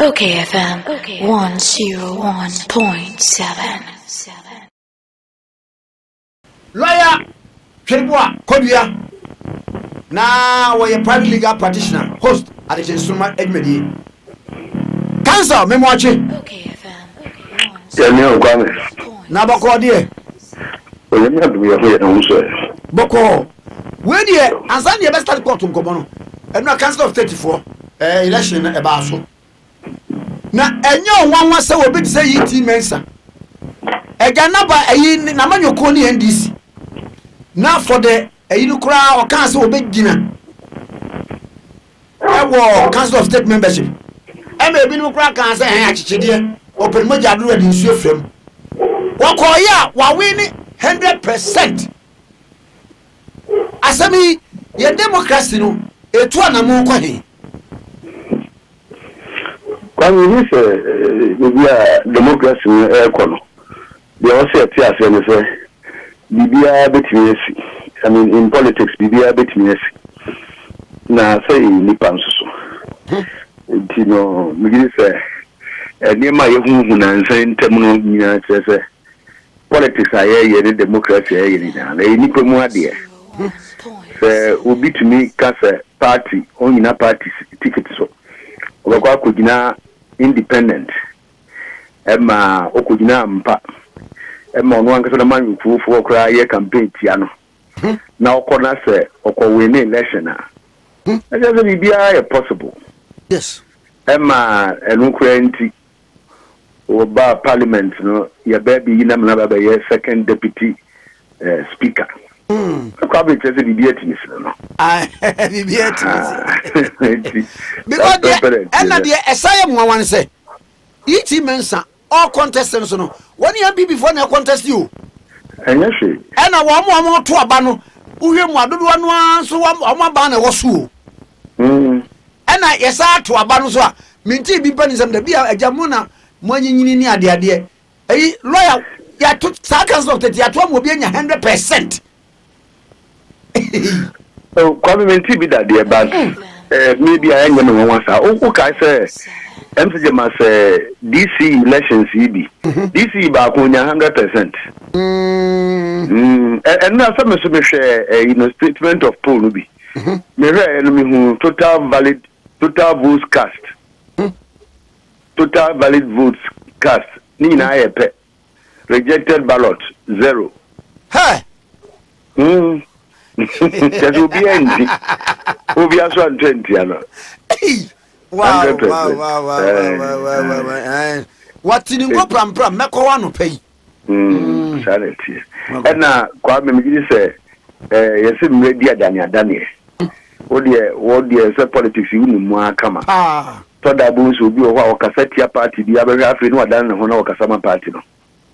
Okay, FM 101.7. Lawyer Chebua Kodia. Now we are private legal practitioner, host at the Instrument Edmedi. Cancer, Memoachi. Okay, FM. Nabako dear. Boko. Where dear, and Sunday best start court to Comono. And no council of 34 election about so. Now, and your one was so big say it mensa. A Ganaba a yin Namanyo Koni and this. Now for the Inukra or council of big dinner. I war council of state membership. I may be no crack answer actually open my jadu and in Swiftem. Wakoya, Wawini 100%. Asami, your democracy no, a tuana monkey. When we say democracy, economy, they also say, Bibia between I mean, in politics, Bibia between now say Nipan so. You know, we say, near my home and saying, Temuno, politics, I hear democracy, I hear Nipo more dear. Will be to me, Casa party, only a party ticket so. Wakwa kujina independent Emma okujina mpa Emma onwanga so na man for okra ye campaign tiano na okona se okowin election na just be bia possible. Yes. Emma enukra nti oba parliament no ya baby yina na baba ye second deputy speaker. Probably just the beating, no. I the beating. Because the asylum one say, each mensa all contestants no. When you be before na contest you. And yes, and I want more to abano. Uye mo adodo anu so o ba na wo so. And I yes to abano so a minti bi panisam da bia ajamu na mo anyini ni ade ade. Eh lawyer ya to sakas of that ya to mo bi anya 100%. So, community be that dear, but maybe I ain't gonna want to. Oh, okay, say, MCJ say DC elections, EB. DC back on 100%. And now some share a statement of poll be. Mere enemy who total votes cast. Total valid votes cast. Nina Epe. Rejected ballot 0. Hey! That will be ending. Will be also 20, I know. Wow. What in go pram meko wano pay. Sanity. And now, Kwame Mjini say, yes, ready Daniel. What dear, politics you know, come on. So that boost will be our cassette party, the other half in what done on our Kasama party.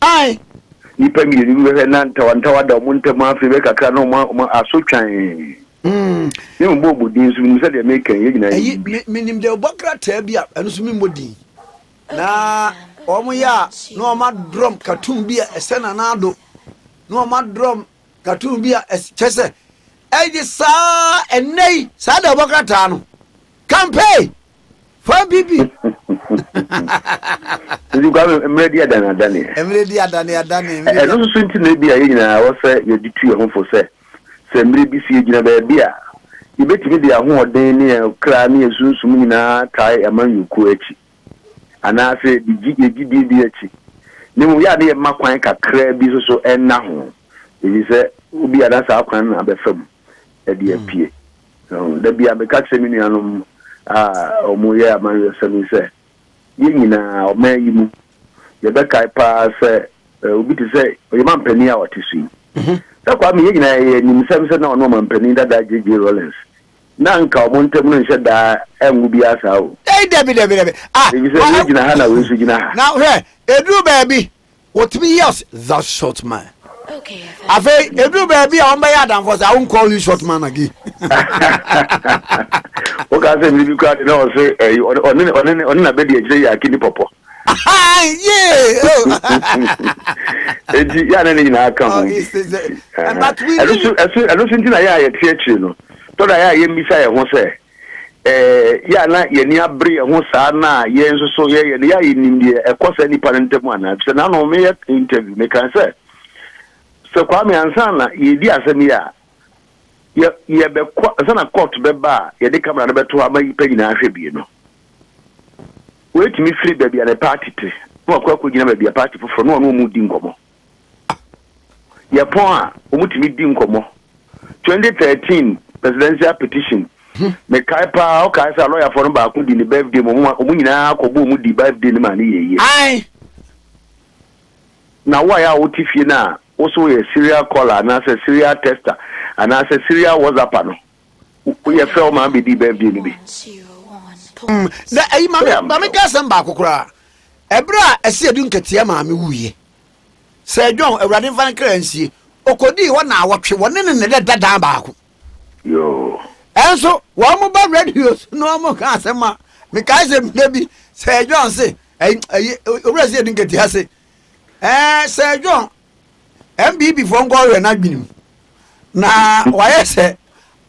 Aye. Nipa mi nanta wantawa da munta ma fi be kakra no ma asotwan ni mbo bodin so mi se de make kan yina yi minim de obokra ta bia eno so mi modin na omo ya no ma drum cartoon bia esena na ado no ma drum cartoon bia chese e di sa enei sa da obokra ta no campaign for bibi you got ready adani e no so nti na bia yina wo se ye ditu ye ho fo se mre bi si yina ba bia ye betimi de ahoden ne kra ne yesunsum nyina tai amanyuko achi ana se di di achi ne mu ya de makwan kakra bi so enna ho ye se obi ada sa akwan na abefam e de apie so da bia be ka se minuanom omoye amanyo sami se yina o mayimu ye be kai pa se obi ti se o man pani a otisu se kwa me yina ye nim se na ono man pani da JJ Rollins na nka o montem no hye da enwu bi asa o debi ye se yina ha na we su yina ha now here edu baby what me yes that short man. Okay. Afe edu baby a on be adam for say I won't call you short man again. O ka say mi bi kwa na o say oni na be de ejire ya kini popo. Yeah. Eji ya na ni na aka ho. But we I don't think na ya ye tie no. To da ya ye mi say ho say ya na ye ni abre ho saa na ye nso so ye ya nim de ekosa ni parentem ana se na no me interview me kan say so Kwame Ansa na ye di asem ya ye be na court be ba ye de camera na be to ama yipa nyina ahwe bie no wait me free baby and party te no akwa gina baby party foforo no no mu di ngomo ye pon a omutimi di ngomo 2013 presidential petition me kaipa o kai sa lawyer for ba ku di ni birthday mo nyina akobo mu di birthday ni ma ni yeye ai na wa ya otifie na also a serial caller na say serial tester and as a serial WhatsApp no we feel ma be di birthday ni bi na ayi ma me ka sam ba kokora ebra ese edu nketia ma me wuye se John awurade mfa nkransie okodi wo na awotwe wone ne dada ba ko yo enso wo mo ba radios no mo ka asema me ka se bi se John se ayi owura se edu nketia se se John MBB for ngore na dwinim na waye se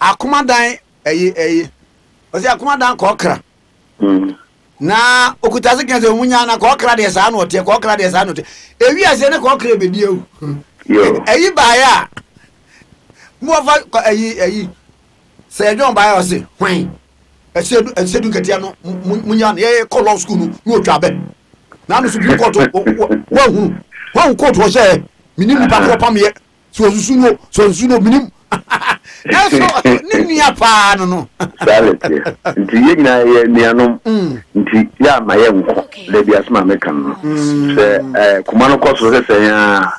akomadan ayi o se akomadan ko kra na okutaze kenze omunya na ko kra de sa na ote ko kra de sa na ote ewi ase ne ko kra bedi ewu yo ayi baaya mo fa ayi se John baaya o se hwan ese du ketia no munya na ye ko law school no otwa be na no Supreme Court wa hu court wo se minim pa ko pam ye so susu no minim eso ni nia pa no salete nti yenya ye nianom nti ya ma ye nko le bi asma mekan no se kuma no koso se ya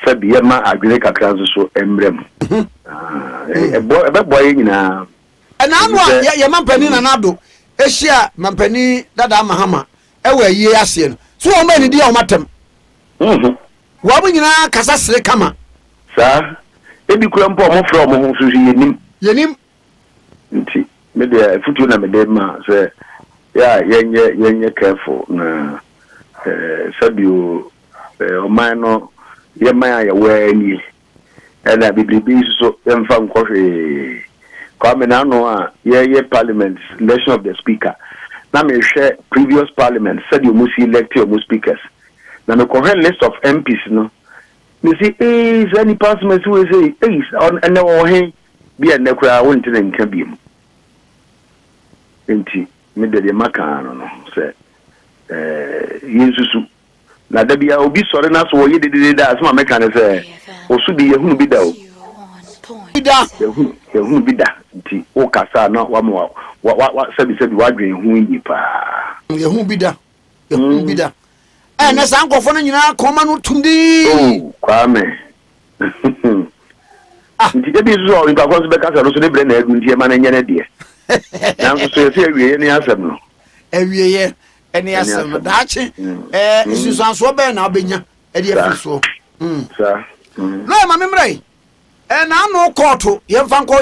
sabi ye ma agire kakra so embrem ebo ye nyina na anu ye mampani na nado ehia mampani dada mahama ewa yie ase no so o ma ni dia o matem wa bu nyina kasa sere kama sa ebi kura mpo mo fra mo ho so yenim nti me de futu na me de ma se ya yenye careful na sabio o man no ye man ya wani na biblibi so emfa nkohwe Kwame na no a ye parliament election of the speaker na me share previous parliament said you must elect your speakers na me correct list of MPs no me see is any person who say is on and no he be and nekra won tin nka biem enti me de maka no say yensusu na da bia obi sore na so wo ye de da asma meka ne say osu de yehunu bi da o yehunu bi da nti o kasa na wa sabi wadwen hu yi pa yehunu bi da na sankofo no nyina koma no tumdi Kwame nti de bi zo o nka so be kasa no so de bre na adu nti e ma na nyene de na so se awie ni asem no awie eni asem daache isusanso be na obenya e de afiso sa no ma memrai na no court yemfanko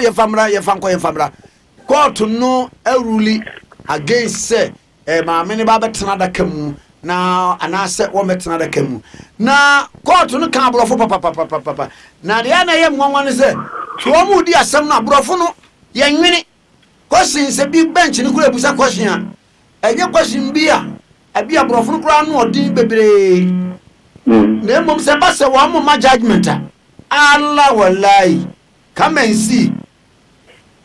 court no eruli against say ma me ne ba betena da kamu na anase wo metena da kamu na court no kan abrofo papa na de na ye nwanwa ne se so wo mu di asem na abrofo no ye nwene question se bi bench ni kura busa question a enye question bia abi abrofo no kura no odin bebre na mom se ba se wo mo ma judgment Allah wallahi come and see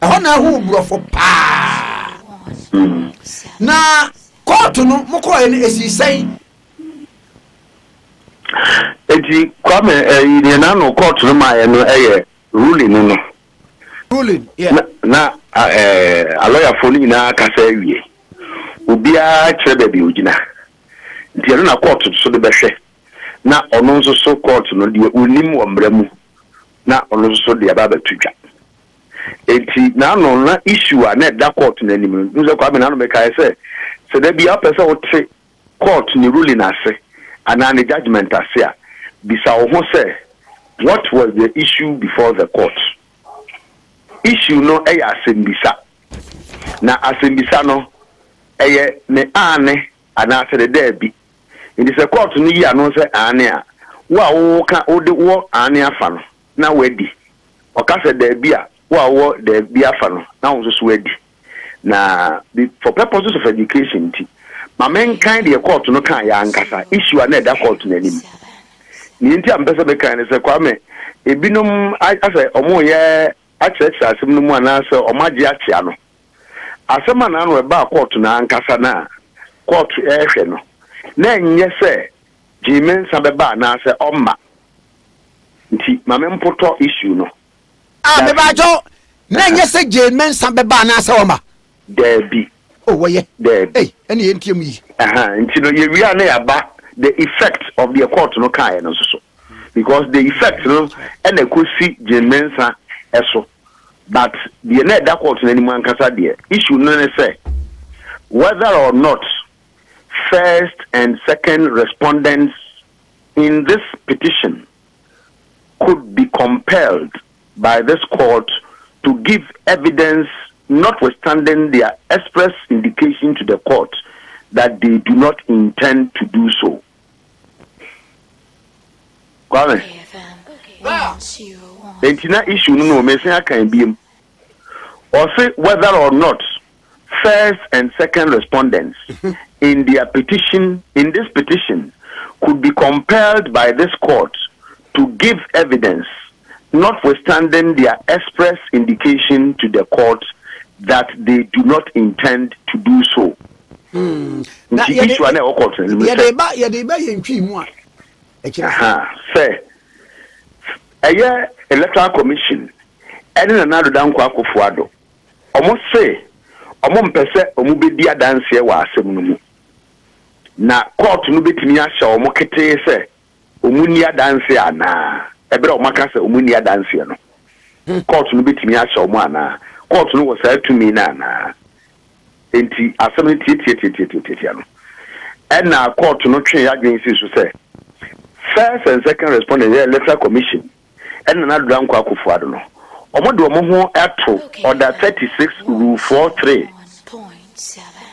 ehona hu brofo pa na court no mo ko ene esisai eti Kwame ine na no court no ma ye no ruling yeah na a lawyer for ni na kasa wie obi a kire bi ogina nti na court so de behwe na ono nso so court no de onim wo mramu na ono nso so de ababa tudwa enti na no na issue a na da court na nim nso kwa me na no me kai say so there be a person what court ni ruling ase and an judgment ase a bisa wo ho say what was the issue before the court issue no asembisa na asembisa no ne ane ana se de debi in the court no yi anu se ane a wo ka wo de wo ane afa no na wadi o ka se debi a wo debi afa no na wo so wadi na for purposes of education my main kind the court no kan ya ankasa issue na da court na nim ni nti am pese be kan se kwame ebinom ase omo ye achurch asem no mu anase omaje achia no asema na no e ba court na ankasa na court ehwe no na enye se jimensa be ba na se omma nti mame mpoto issue no me ba jo na enye se jimensa be ba na se omma there be oh yeah there hey any entium yi nti no ye wi na ya ba the effect of the court no kan no so because the effect no and e ko si jimensa eso but the na da court na ni man kasa de issue no ne say whether or not first and second respondents in this petition could be compelled by this court to give evidence notwithstanding their express indication to the court that they do not intend to do so. Kwame. Entina issue no me say can be or say whether or not first and second respondents in their petition in this petition could be compelled by this court to give evidence notwithstanding their express indication to the court that they do not intend to do so. Na issue na o court ya de ba yentwi mu a say eye electoral commission ene na nado dan kwa Akufo-Addo omo say omo mpese omo bedi adanse wa asem no mu na court no betimi ahye omo kete say omo ni adanse ana ebere omo aka say omo ni adanse no court no betimi ahye omo ana court no was to me na enti asem tie no and na court no twen against so say first and second respondent electoral commission and na do anko Akufo-Addo no omo de omo ho ato order 36 rule 43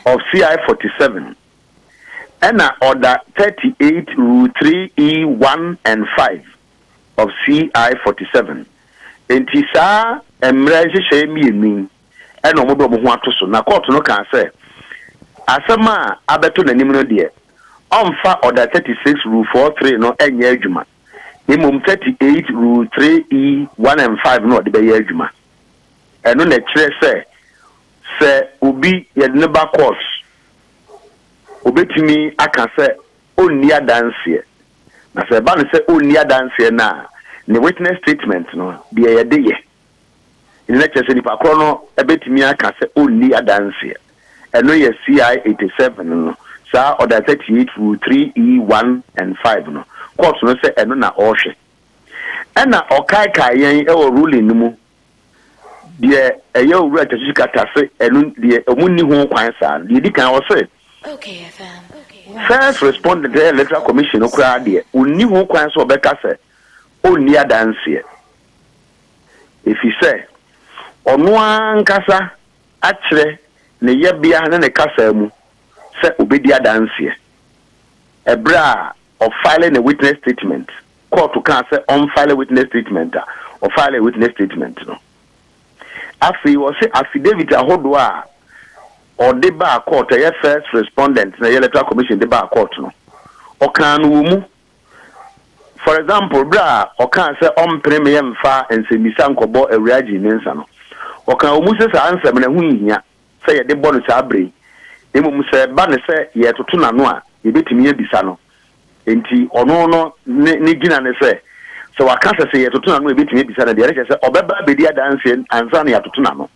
of CI 47 and na order 38 rule 3E1 and 5 of CI 47 enti sa emreje shemi mi and omo de omo ho ato so na court no kan say asema abeto nanim no de onfa order 36 rule 43 no enye adwuma imum 38 rule 3E1 and 5 no de be ye adwuma eno na kire se obi ye ne ba court obetimi aka se onni adanse na se ba ne se onni adanse na ne witness statement no de ye de ye ina kire ni pa kro no ebetimi aka se onni adanse eno ye CI 87 no sa order 38 rule 3E1 and 5 no court no say eno na ohwe ena okai kai yen e wo ruling no mu de eye owura tasi kata se eno de omunni ho kwan sa de di kan wo say okay fam first respondent the electoral commission okra de onni ho kwan so obeka se onni adanse if he say ono ankasa akire ne yebia na ne kasa mu se obedi adanse ebra of filing a witness statement court to can say on file a witness statement or file a witness statement no afi was say affidavit ahodo a or de ba court a first respondent na electoral commission de ba court no o kan no mu for example bra o kan say on premier mfa ensemisa nkobo awuraji nensa no o kan o mu say sa ansem na hu hia say ye de bonus abre emu say ba ne say ye toto na no a ye betimi ye bisa no enti ono no ne gina ne se so wakasa se yetoto na no ebetimi bisa na de re se obeba bedi adanse ansa na yetoto na no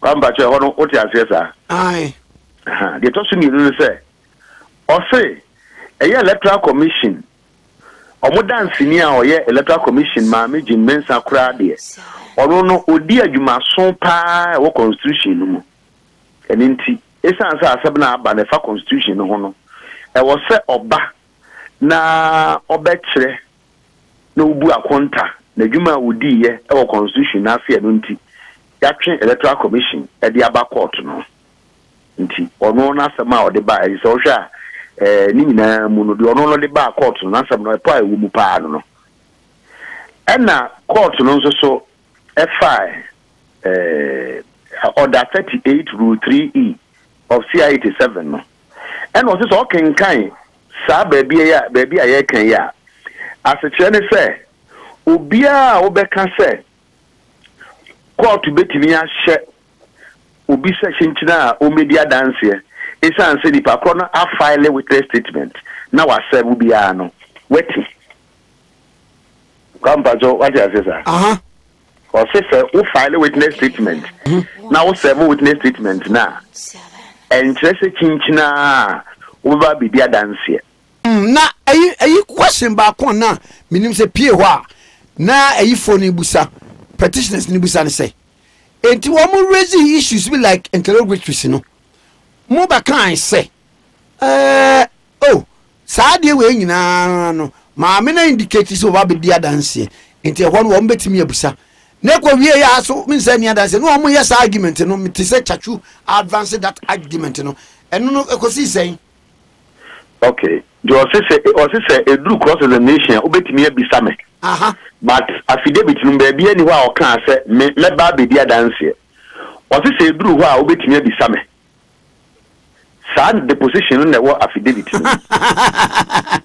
kwamba che ho no oti ase sa ai de to su ni no se o se eye electoral commission omo dance ni a oye electoral commission ma meji mensa kura de ono no odi adwuma so pa wo constitution no mu enti esansa asebna aba na fa constitution no ho no e wo se oba na obekire na ubu akonta na dwuma wodi ye e wo constitution na afia no nti ya twen electoral commission e de aba court no nti ono na asema o de ba e so hwa ni nyina mu no de ono no de ba court no asem no e pa ewu mu pa no ena court no nso so e file order 38 rule 3E of CI 87 no and was so kan sa baby aye kan ya asechire ne say obia obeka say court betimi ahye obi section china o media dance here esan say di pakro a file witness statement na wa serve bia no weti kampajo what you say sir or say o file witness statement na o serve witness statement na entrese chinchina o ba bibia dance here na ayi question ba kon na minim se pie ho a na ayi phone busa petitioners ni busa ne say enti wo mo raise issues be like interrogatories no mo ba kan say saa de we nyina no ma me na indicate so ba be dia dance enti ho no wo betimi abusa na ko wie ya so me say ni dance no mo yes argument no me say chachu advance that argument no eno no ekosi say okay do say edru cross examination obetimi abisa me but affidavit no be bia ni ho a o kan say me ba be dia dance o say edru ho a obetimi abisa me the position na what affidavit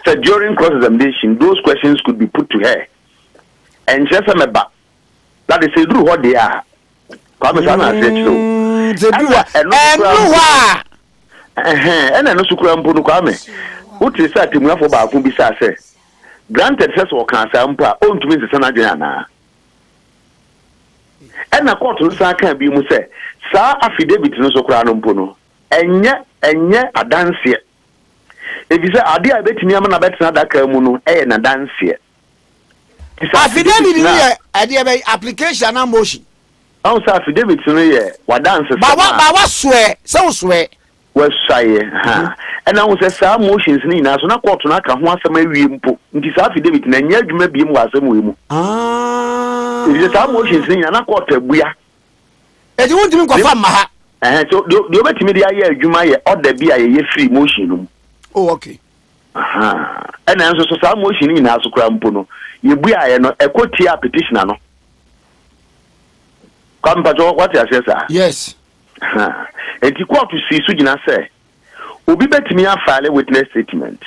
so during cross examination those questions could be put to her and just me ba that is edru ho they are come sana say no sukura mpo no kwame uti sa timuafo ba ko bi sa say granted says o kan sa mpo a ontumi nsesa na dwen ana na court no sa kan bi mu say sa affidavit no sukura no mpo no enye adanse ebise ade a betimi ama na betena daka mu no na danse affidavit ni ye ade be application and motion on sa affidavit no ye wa danse ba wa swear so swear wa swaye na wo se sa motions ni na so na court na ka ho asem awie mpo nti sa affidavit na nya adwuma bi mu asem we mu ebise sa motions ni na court abua edi won timi ko fa ma ha so the obetimi dia ye adwuma ye order bi ye free motion no. Oh okay. And so sa motion ni na asukura mpo no ye bua ye no ekoti a petitioner no. Come pato what you say sir? Yes. Enti court si su gina say obi betimi a file witness statement.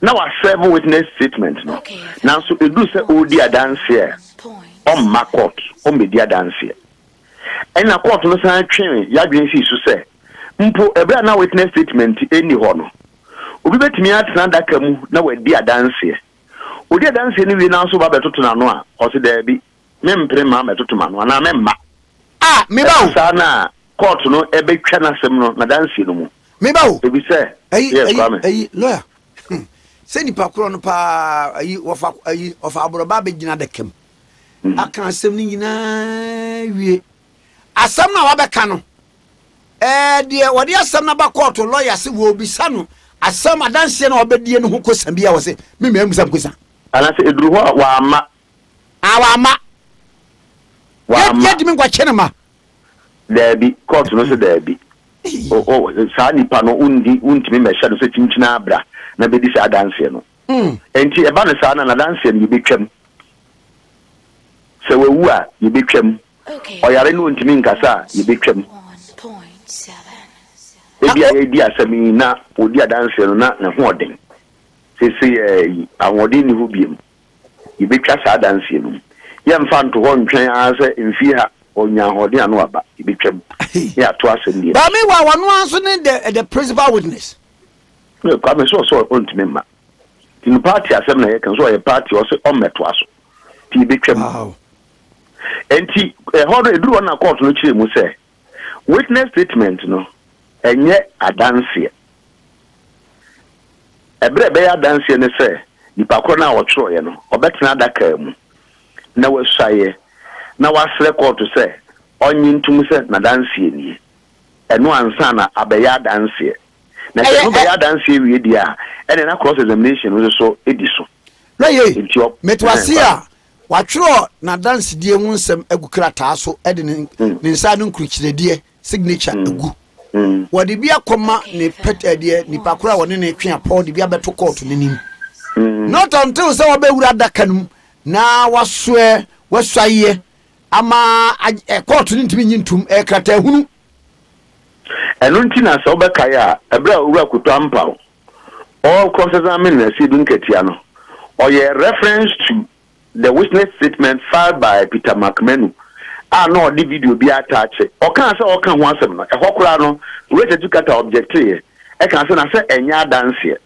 Na wa serve witness statement no. Now so edu say odi dance here. On ma court, on media dance here. And na court no san twen ya dwen si su say mpo ebe na witness statement eni ho no obi betimi atena daka mu na wadi adanse odi adanse ni wi na so ba betoto na no a o se da bi me mpre ma betoto ma no na me ma me ba o sa na court no ebe twa na sem no na danse no mu me ba o ebi say ayi lawyer se ni pakro no pa ayi ofa abroba be gina dakam aka sem ni nyina wie asam na wabeka no de wode asam na ba court lawyer se wo bisa no asam adanse na obedie no ho kosa bia wo se me musam kosa ana se eduru ho wa ama ya dimi kwa chene ma debi court no se debi sa nipa no untimi mesha no se chinchina abra na bedi se adanse no enti eba no sa na adanse no betwam se wewu a ye betwam oyare no ntimi nkasa ye betwam 1.7 ebi aye di asami na odi adanse no na ho oden se awodin ni ho biem ye betwa sa adanse no ye mfa nto ho ntwen ase mfi ha onya hodin anu aba ye betwam ya to asem die ba me wa wano anso ne the principal witness no kwa me so ontimi ma tin party asem na ye kan so ye party o se o meto aso ti betwam enti hodo eduru na court no chire mu say witness statement no enye adanse ebre be adanse ne say nipa kro na wo chiro ye no obetena daka mu na wasuaye na wasre court say onyi ntum say na danse ni eno ansa na abeya adanse na se no be adanse wie dia ene na cross examination so ediso leye metwasia watwro na dance die mu nsem agukrata so ede ne nsa no nkrukyirede signature agu wode bia koma ne petade nipa kora woni ne twe apɔ de bia beto court nenim not until so wabewura dakanum na wasoe wasuaye ama court ni ntimi nyintum krata hunu eno ntina so obekaya ebra owura kuto ampa all cross-examination see dunketia no or a reference to the witness statement filed by Peter McMenu. No, the video be attached. Or can't say, or can once a hokura wait to cut object here. I can't say, enya dance here.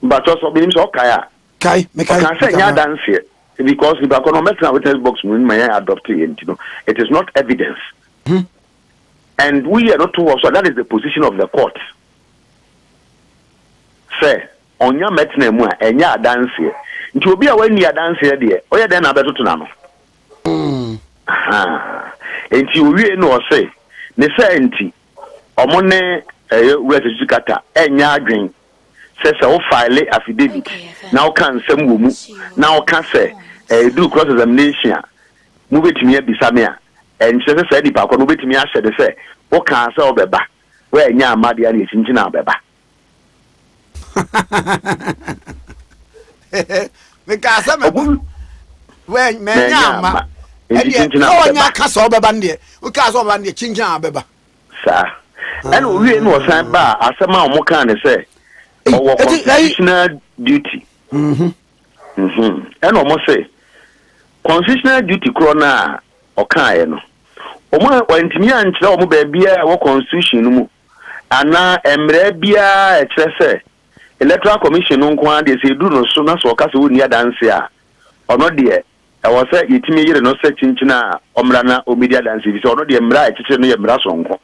But also means okay. Kai, make I say, enya dance here. Because the economic witness box when may adopt it, it is not evidence. And we are not too so that is the position of the court. Say, on your metne mu enya dance here. Nti obi a wani dance here there. Oya den abeto to na no. Enti owie no say, ne say enti omo ne register enya adwen. Say o file affidavit. Now can sem wo mu. Now can say do cross examination. Mu betimi abisa me a. En say di pa ko no betimi a hye de say o kan say obeba. We enya amade a ne chinchina obeba. Because I'm when Manyama and Castle Babandi, who Castle Bandi, Chinja Beba. Sir, and we know San Bar as a man can say, or constitutional duty. And almost say, constitutional duty crona or Kayano. Oma when Timian Chomo baby or constitution, and now Embrebia, etc. Electoral Commission on Kwan, they say, do no sooner so cast would near dance here. Or not dear, I was say, it me no such chinchina, Omrana, or media dances, or not the Emra, it's a Emrasongo.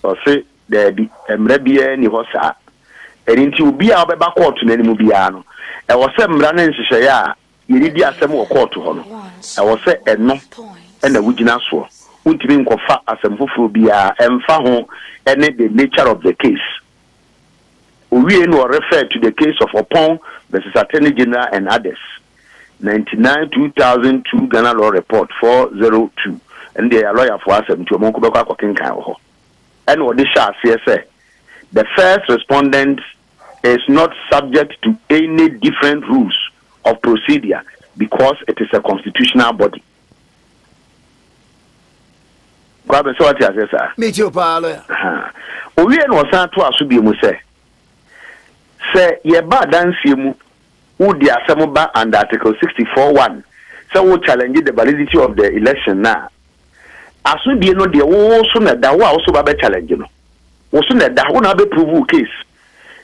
Or say, there be Emrebia, Nihosa, and into be our back court to any Mubiano. I was say, Mrana and Shaya, you did the assembly court to honor. I was say, and no, and the Wujinaswo. Ultimate kofa asemfofobia emfa ho ene the nature of the case. We no refer to the case of Opon versus Attorney General and others. 99/2002 Ghana Law Report 402. And they are lawyer for us to Omonko Beko Akokenkan ho. And what this shall say, the first respondent is not subject to any different rules of procedure because it is a constitutional body. Grabe so what you say me too palo owie no san to aso bi mu say ye ba dansie mu wo di asem ba under article 64(1) say wo challenge the validity of the election na aso bi no de wo so na da wo so ba be challenge no wo so na da wo na be prove case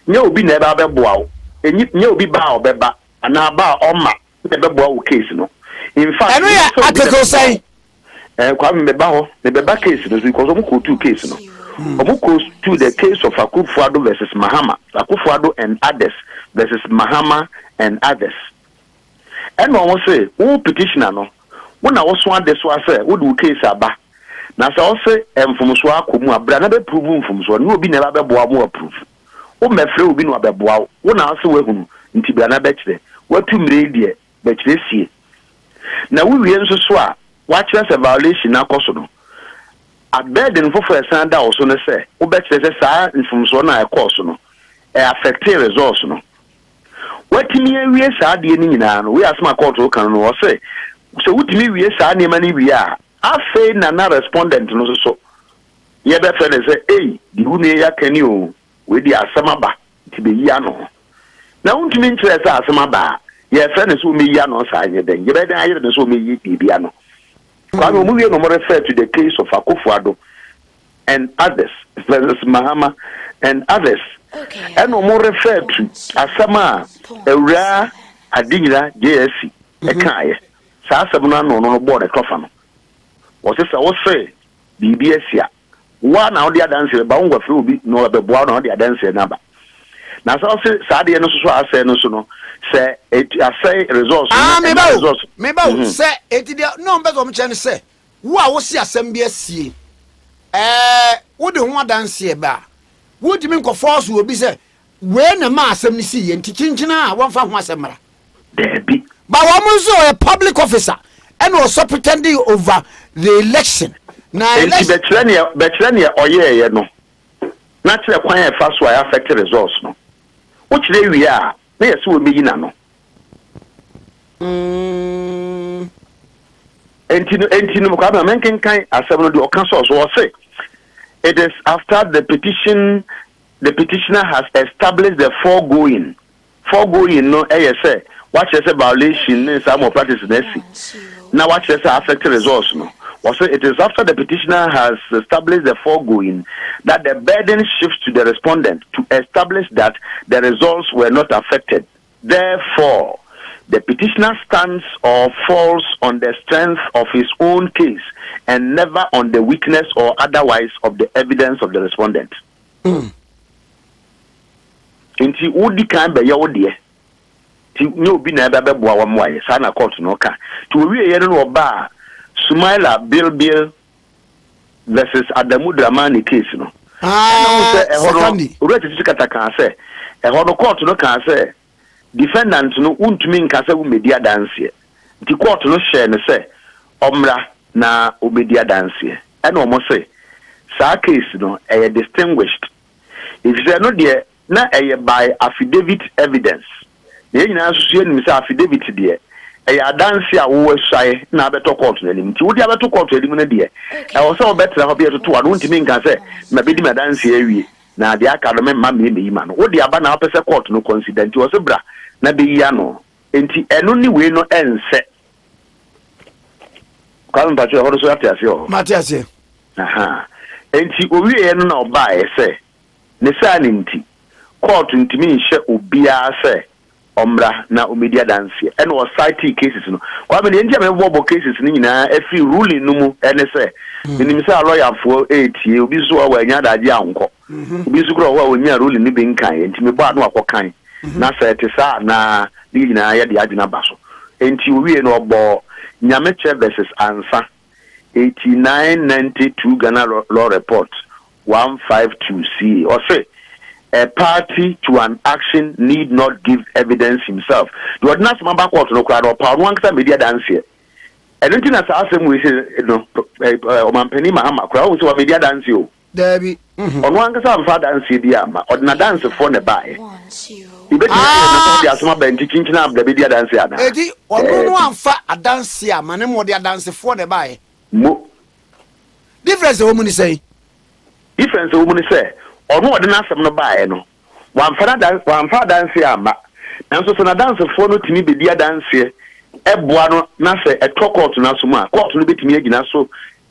nya obi na ba be boa wo nya obi ba o be ba ana ba o ma be boa wo case no in fact eno ya article say kwame mebaho the beba case because omuko two case no omuko to the case of Akufo-Addo versus Mahama, Akufo-Addo and others versus Mahama and others. And no say who petitioner no when I was one this was say who do case aba na say say mfomso akomu abra na be prove mfomso no obi na be boa mo approve o mefre obi no abeboa wo na say we hunu nti bra na be kire watu mre die be kire sie na wo wie nso so a watch a violation na koso no abeden for san da also no say wo be kire say sa mfomso na e koso no e affect results no watimi awie sa de ni nyina no we asma court o kan no wo say so wutimi wie sa ne ma ni wie a afa na respondent no so ye be fe say eh di hunu ya kani o we di asama ba ti be yi ano na wutimi nkyere sa asama ba ye fe ne so me yi ano sa anye den ye be den aye ne so me yi bibi ano kwa mo wie no mo refer to the case of Akufo-Addo and others versus Mahama and others. Okay. And no more refer to asama ewra adinyira JSC ekaye sa asabuna no board e klofa no wo say BBS ya wa na odi adanse ba ngwa fe obi no be boa na odi adanse na ba na so say sa de no so asay no so no say asay results me ba say eti no be so mo chen say wo a wo si asem bi asie wo de ho adanse ba would you mean force will be say when a mass and see and teaching one from Masamara? There be. But one was a public officer and also pretending over the election. Now, Betrenia or yeah, no. Naturally, quite fast why affect the results, no. Which day we are, may as well be no. Entino Mukaba menken kai asem do council so say it is after the petitioner has established the foregoing no say what you say violation in some practice now what you say affect results no was it is after the petitioner has established the foregoing that the burden shifts to the respondent to establish that the results were not affected. Therefore, the petitioner stands or falls on the strength of his own case and never on the weakness or otherwise of the evidence of the respondent. Inti udi kan be ya ode ti ne obi na ebe beboa wa moaye sa na court no ka ti owie ye no oba Sumaila Bill versus Adamu Dramani case no secondly already tikata kan say e ho no court no kan say defendant no untumi nka say wo media dance ti court no share ne say omra na obedia dance e na omo say sa case no e distinguished if say no there na by affidavit evidence ye nyina so nim say affidavit there dance a wo swai na beto court na nim ti wo dia beto court edim na there e wo say obetra ho be to to ado ntimi nka say ma bedi ma dance awie na dia aka do me ma me ma no wo dia ba na opese court no consider nti wo se bra na be ya no enti eno ni we no ense kwa mpa cho ho so atiase ho matiase aha enti owie no na oba ese ne sa ni nti court ntimi nhye obia se omra na omedia dance and was citing cases no kwa me ntia me bobo cases ni nyina every ruling no mu ene se nim se lawyer for 8 obi so wa anya daje anko obi so kro wa onya ruling ni be nkan enti me ba no akokan na se te sa na ni nyina ya de agina baso enti owie no obo Nyameche versus Ansa 8992 Ghana law report 152C or say a party to an action need not give evidence himself. The ordinance member court no crowd or power one media dance here. I don't think that's awesome we say no Omampeni Mahama crowd so media dance you. Debbie on one case father dance here or na dance for ne buy. You bet you asoma bench chinchina the media dance here. Edi ono no amfa dance here mane mo dia dance for ne buy. Mo difference the woman say. Difference the woman say ono ode na asem no bae no wamfa dance ama nanso so na dance fo no timi be dia dance eboa no na se etokot na so ma court no betimi agina so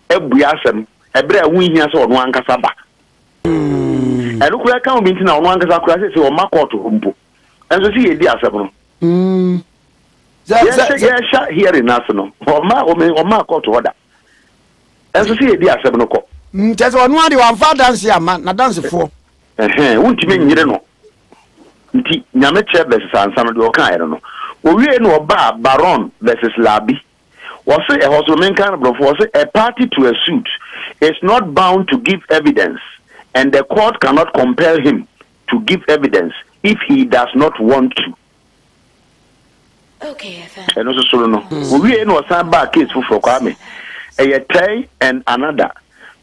ebua asem ebre a wunhia so ono ankasa ba eno kura kan obi ntina ono ankasa kura se o ma court mpo nanso si yedi asem no ya hearing na so no o ma court order nanso si yedi asem no ko Ntezo onu ade wamfa dance ama na dance fo untime nyire no nti Nyameche versus Ansa no de okan no owie no oba Baron versus Labi was a hospital kind of was a party to a suit is not bound to give evidence and the court cannot compel him to give evidence if he does not want to. Okay, and also so no owie no osan ba case for Kwame a tie and another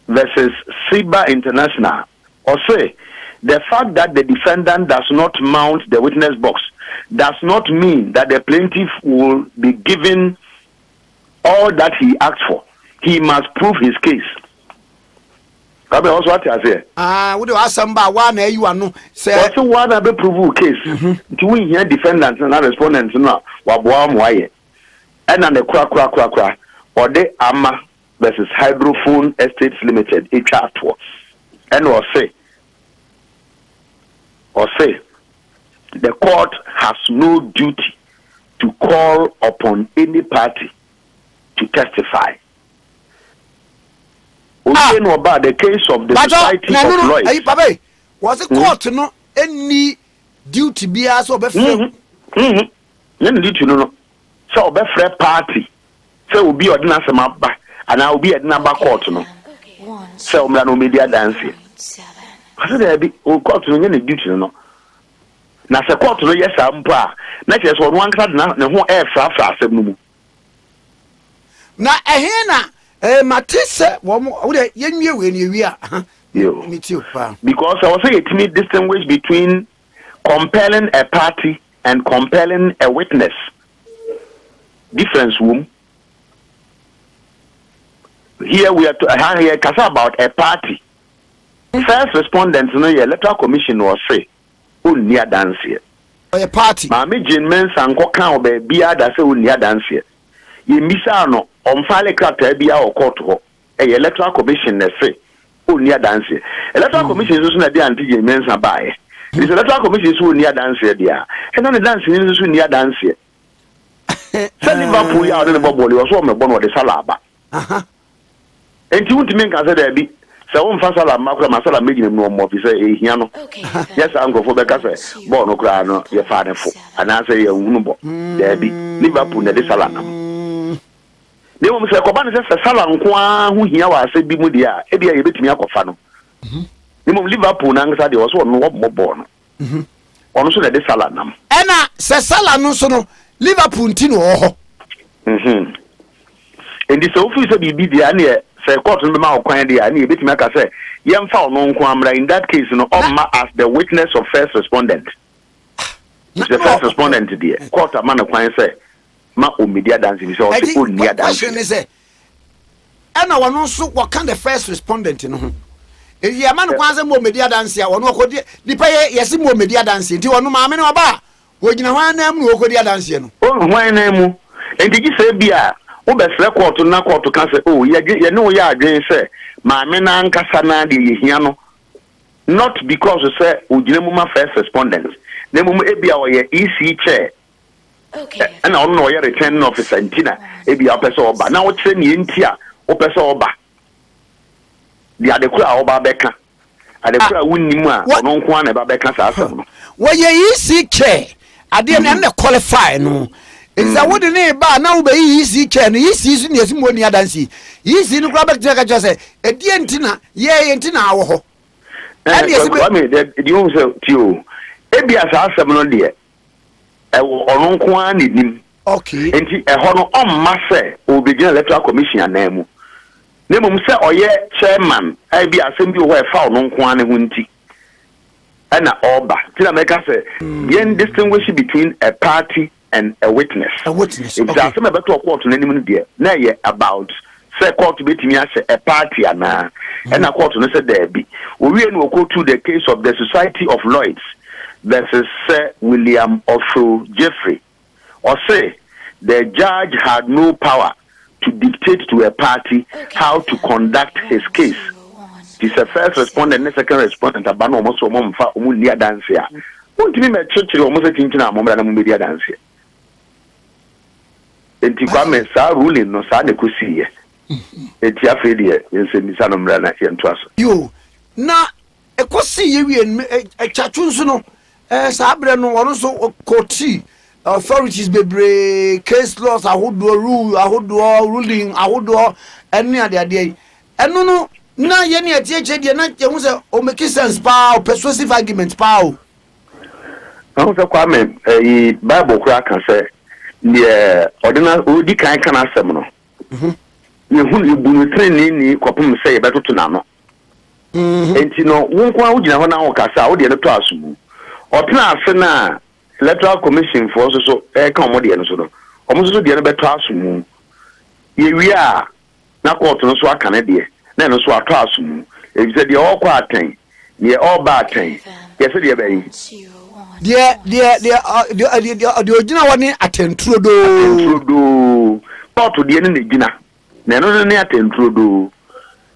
versus Siba International or say the fact that the defendant does not mount the witness box does not mean that the plaintiff will be given all that he asked for. He must prove his case. Kabe also what I say. We do asamba one you anu say also one be prove case. Nti we hear defendant and respondent no waboa mo aye. And na the kra or the ama versus Hydrophone Estates Limited, HR2. And or say, the court has no duty to call upon any party to testify. Only about the case of the Society of Lawyers. Hey, Papa, was the court no any duty be as or Any duty no. So be free party. So will be ordinance maba. And I will be at number court no. So no media dance. I said there be court no any duty no. Na se court no yes ampa. Na just one card na ho air fra asem no mu. Na ehena matise wo yenwie we ni wi a. Yo. Me too pa. Because I was saying it need distinguish between compelling a party and compelling a witness. difference womb. Here we are here about a party. First respondents no electoral commission was say only a dance here. A party. Mami Jane Mensa and Cocan be bia that say only a dance here. Ye misano on file crater bia or court a electoral commission say only a dance here. Electoral commission is also not the anti Jane Mensa by. This electoral commission is only a dance here, dear. And then the dancing is only a dance here. Send Liverpool out in the bubble was one of the Salaba. And you want to make us a baby. So on Fasala Macra Masala making no more to say, Hiano. Yes, I'm going for the cafe. Bono Crano, your father for an answer your Unubo. Debbie, Liverpool, the Salanam. They will say, Coban says a Salan Quan who here was said Bimudia, Ebia, a bit me up of Fano. The Liverpool answered there was one more born. Also, the Salanam. Anna says Salanum, Liverpool Tino. And this office of the say court no ma okwan dia na ebetimi aka say yem fa no nko amra in that case no omma as the witness of first respondent. The first respondent there court man okwan say ma o media dance bi say o say o nia dance. Question is say ana wono so what can the first respondent no ho e ye man kwan say mo media dance ya wono okodi dipa yesi mo media dance nti wono ma me no ba wo gina hwan na mu okodi dance no o hwan na mu enti gi say bia o be sele court na court kan say oh ye no ya adwen say ma me na nkasa na de ye hia no not because say o gina mu ma first respondents na mu e bia o ye EC chair okay and on no ye returning officer ntina e bia person oba na o kire ne ntia o person oba dia de kura oba beka ade kura wunnimu a no nko na ba beka sa asem no wo ye EC chair ade na qualify no. Is that what the name ba now be easy chain easy so near simoni adansi easy no grab back just say e die ntina ye ntina awo ho e dey say me the you say tio e bia sa asem no de e ono nko an nim okay enti e ho no omma se obegina electoral commission anamu na mum se oye chairman e bia asem bi ho e fa ono nko an ho nti na oba ti na make say yen distinguish between a party and a witness. A witness. If there's some better court in any minute, now about say court to be a party and a court to say there be. We will go to the case of the Society of Lloyds versus Sir William Osho Jeffrey. Or say the judge had no power to dictate to a party how to conduct his case. It's a first respondent and second respondent about almost a month for Mulia dance here. Won't you make church almost a thing in a moment and media dance here? Enti kwa me sa ruling no sa de kusiye enti afede yense misa no mra na yento aso yo na ekosi ye chachunsu no sa abre no wono so koti authorities bebre case laws ahodo rule ahodo ruling ahodo eni ade enu no na ye ne atieche de na ye hu se o make sense pa persuasive argument pa o no so kwa me bible kura kan say the ordinary odi kan asem no ye hu ni bunu training ni kopum say beto to na no enti no wonko a ugina ho na wo kasa wo de no to asumu otena ase na electoral commission for so kan mo de no so no omo so de no beto asumu ye wi a na court no so aka na de na no so ato asumu e bi se de o kwa aten ye all ba aten ye se de be yi the original one atentro do part to the end gina na no ne atentro do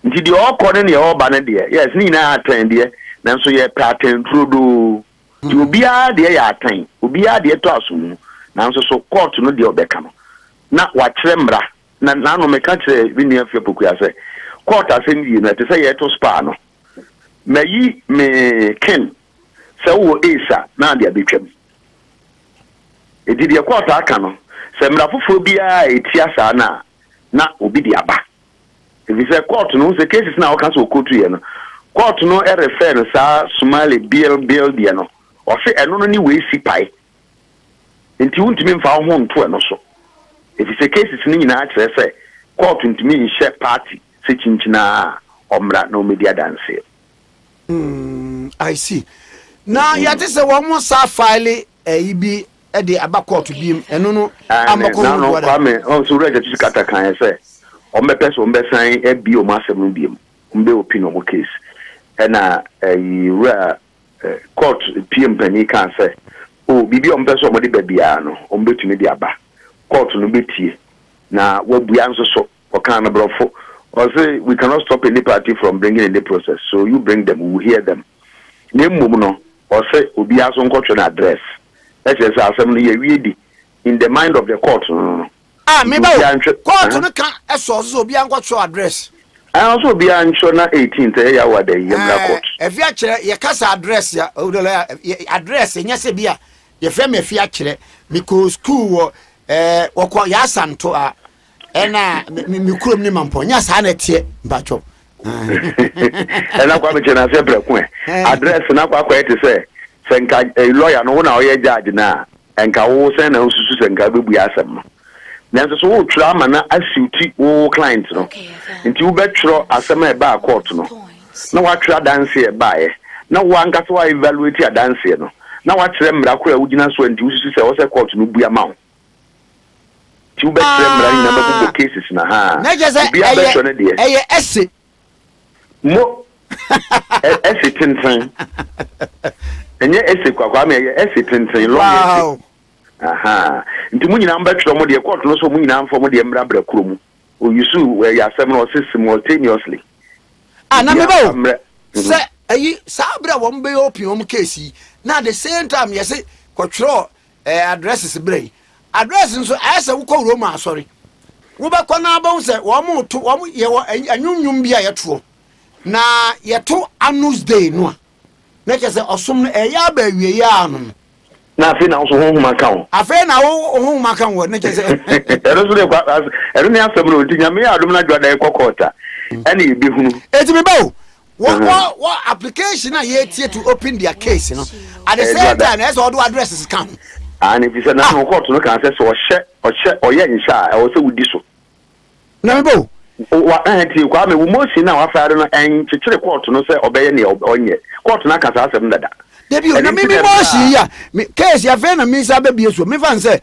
nti the all corner ne all ba ne de yes ni na aten de na so ye atentro do ti obi a de ya aten obi a de to aso na so court no de obeka no na wa kire mra na no me ka kire bi ne afia poku ya say court asem yi na te say ye to spa no mayi me ken so wo esa na dia betwam e di dia kwota aka no se mra foforo bia etia sa na obi dia ba e bi se court no se cases na o kan so kotu ye no court no e refer no sa Somali bill dia no o se eno no ni we si pai enti wuntimi mfa ho nto eno so e bi se cases ni nyina kire se court ntimi nhye party se chinchina omra no media dance I see. Now, yet is a one more file, a be e de aba court biem eno no amako no kwame on so reje tu kata kan say o me person o be san e bi o ma asem no biem mbe opinion mo case na wura court PM pani kan say o bibi o person mo de babia no o mbetumi de aba court no betie na wabua nso so o kan na brofo or say we cannot stop any party from bringing in the process, so you bring them, we will hear them. Name no or say obi aso nkocho na address. Let's say assembly ready in the mind of the court. Me ba court no kan eso so obi nkocho address. I also be ancho na 18th ya wada yemra court. If ya kire ye kasa address ya address nya se bia ye fe me fi akire because school wo ya santo a ena mi kurom ni mampo nya sa na tie mbacho ena kwa me chena se brekun address na kwa ete se nka lawyer no na oye judge na enka wo se na ususu se nka bebu asem no nanso so wo twa ama na asiuti wo client no nti wo betro asem e ba court no na wa twa dance e ba e na wo anka so wa evaluate a dance no na wa kire mra ko a wugina so nti ususu se wo se court no bu ama wo tu be tremra ni na be cases na ha na je say esse mo esse tintin enye esse kwa me esse tintin lo wow aha nti mu nyina mbetro mo de court no so mu nyina mfo mo de mra bra kuro mu o yusu we ya sem no simultaneously na me ba se ayi sa bra wo mbe opium case na the same time yes kwotro addresses bra address nso asa wo ko Roma sorry wo be ko na ba se wo mo to wo ye anyunyum bia ye to na ye to Anus Day no na ke se osom no ya ba wie ya no na afi na so honhuma kan afi na wo honhuma kan wo na ke se ero so de kwa ero ne asem no tinya me adom na dwada e kokota ene bi hunu etimi ba what application na ye tie to open their case no at the same time as all the addresses come. And if you say na court no kan say so oye nsha e wo se wudi so na me bo wa anti kwa me wo mosi na wa faare no en chichire court no say obeye ne onye court na kan sa asem dada debi na me mosi ya case ya fe na me sa ba bie so me fan say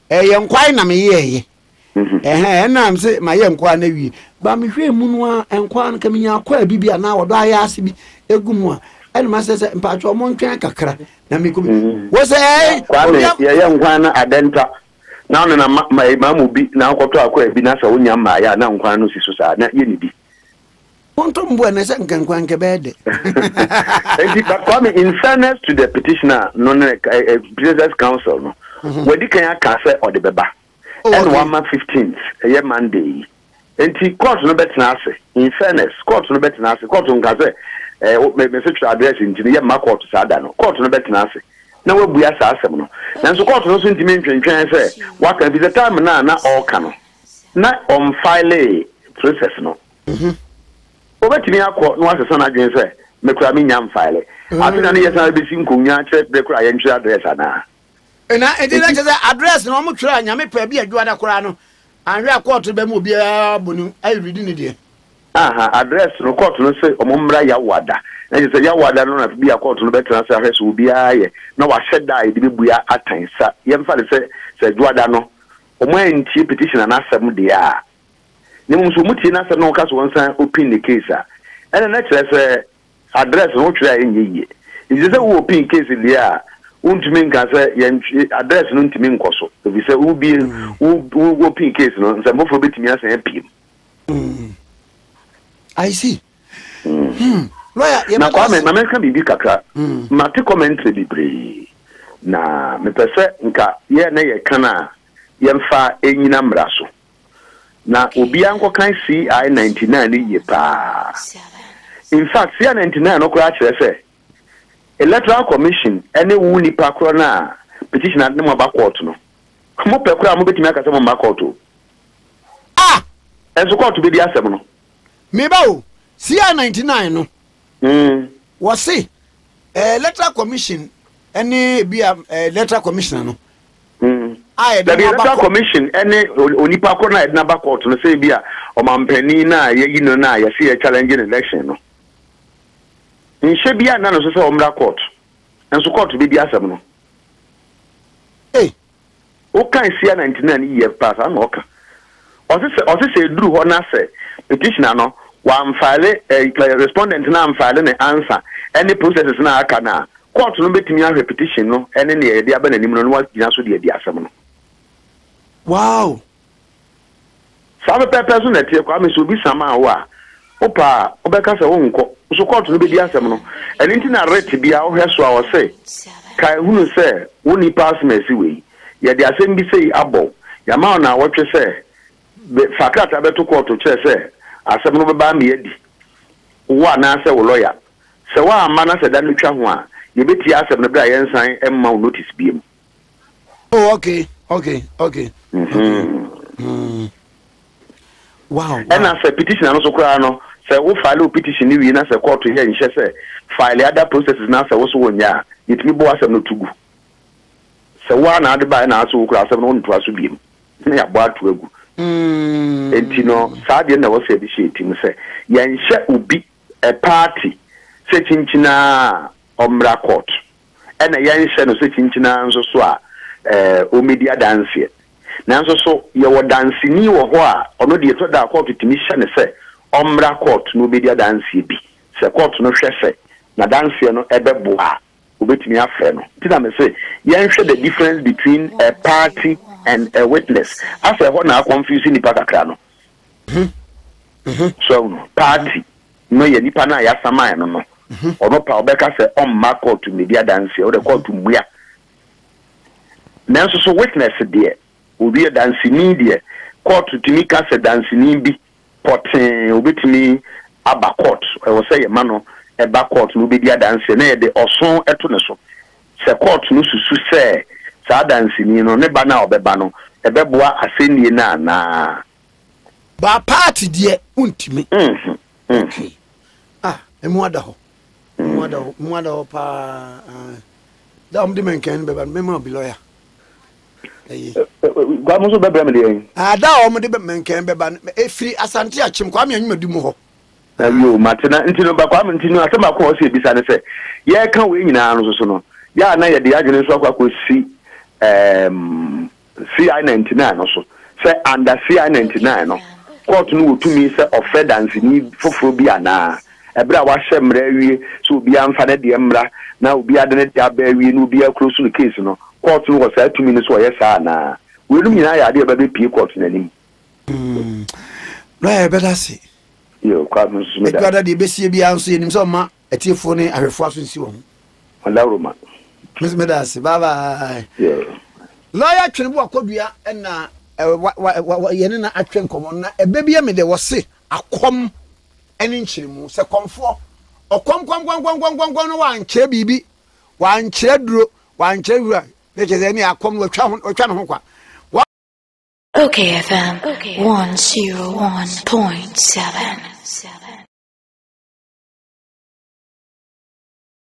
ye nkwai na me ye na am say ma ye nkwa na wi ba me hwe mu no nkwa na ka me nya akwa bibia na wodo aya ase bi egum a ene ma say mpacho mo ntwen kakra na me ko wo say ye nkwa na adenta na no na ma mu bi na akoto akwa bi na sa wonya ma ya na nkwa no siso sa na ye ni bi ponto mbo na say nkwa nke bede but in fairness to the petitioner no Business Council no wedi kan aka say o de beba and 1 month 15th a Monday enti court no betna ase in fairness court no betna ase court nka say me say address enti ye ma court sa da no court no betna ase na wabu ya sa asem no nanso court no so ntimi ntwentwen say waka bi the time na all ka na on file process no obetimi akọ no asesa na adwen say me kura me nyam file afina ne yesa be si nkonya che be kura ye ntwe address ana na edina che say address no mo twere anyame pa bi adwada kura no anhwe court be mo bia bonu ai read ni de address no court no say omomra ya wada na je say ya wada no na bia court no betra say address wo bia ye na wa sheda e de bua atansa ye mfa de say adwada no omo anti petition na asem de a ne mo so muti na asem no ka so wonsan open the case a ene na kire say address no twere enye ye je say wo open case le a untimi nka say address no ntimi nkoso bi say wo bi wo open case no say mo for betimi asan pim I see. Lawyer, na kwa me na menka bibi kakra. Ma te commentary libre. Na me pese nka ye na ye kana ye mfa enyina mraso. Na obi anko kan CI 99 ye pa. In fact, CI 99 no kwa kire se Electoral Commission ene wu nipa kro na petition ade mo ba court no. Mo pe kro mo betimi aka se mo ba court. Enso court be di asem no. Me bawo CI 99 no was say electoral commission any be electoral commissioner no the electoral commission any onipa ko na edna ba court no say bia o mampani na ye no na ye see challenge election no nche bia na no so say o mra court enso court be di asem no can see 99 years pass and oka say duru ho na say petitioner no one file respondent na am file na answer any processes na aka na court no betimi a repetition no ene ne ye dia ba nanim no wa gina so de dia asem no wow sabe pepe so na tie kwa me so bi sama wa opa obeka se wo nko so court no be dia asem no ene nti na rate bia wo hweso a wo say kai hunu say woni pass mercy we ye de asem bi say abo ya ma na wo twe say fakata beto court che say asem no be ba me yedi wo na say wo lawyer se wa ama na se da no twa ho a ye beti asem no bra yensan emma notice biem. Oh, okay. Wow. And as a petition and also cry no say wo file petition ni wi na say court here nhye say file other processes na say wo so wonya yetimi bo asem no tugu say wa na ade ba na aso kura asem no nto aso biem na ya bo ato agu enti no saa de na wo say bi shetim say yenhye obi a party say chinchina omra court and yenhye no say chinchina nso so a o media dance nanso so ye wo dance ni wo ho a ono de to da court timi hye ne se omra court no media dance bi se court no hwe se na dance no ebebo a obetimi afre no ti na me say yen hwe the difference between a party and a witness after ho na confuse ni pa kakra no so no party no ye nipa na ya sama no no ono pa obeka se omma court media dance o de court muya nanso so witness there obi a dancing there court timi ka se dancing bi potin obetimi aba court e wo say ma no e ba court no be dia dance na e de oson eto ne so se court no susu se sa dancing no ne ba na obeba no e beboa asenie na ba party there untimi okay emu ada ho pa da de menken beba me ma bi lawyer gwa mo so bebra me dey da o mo de menken beba efiri asante achim kwa me anyuma dum ho ayo matena ntino ba kwa me ntino asema ko o se bisa ne se ye ka we nyina no so no ya na ye de adwene so akwa si CI99 no so se under CI99 no court no wotumi se offense ni foforo bi ana ebra wa hemra wie so obi amfa na de mra na obi ade ne de aba wie no obi aclose the case no court no was 2 minutes so yes na we lumi na ya de ba be pie court na nim no e better see yo kwa musu me da da de besie bi anso enim so ma atiefo ne ahwefo aso nsi wo wala roma musu me da see bye bye yeah lawyer twene bo akodua na yene na atwen komo na ebe bia me de wo se akom eni nchirimu se komfo okom no wanche bibi wanche duro wanche wura ne cheze ni akom watwa no ho kwa Okay FM 101.7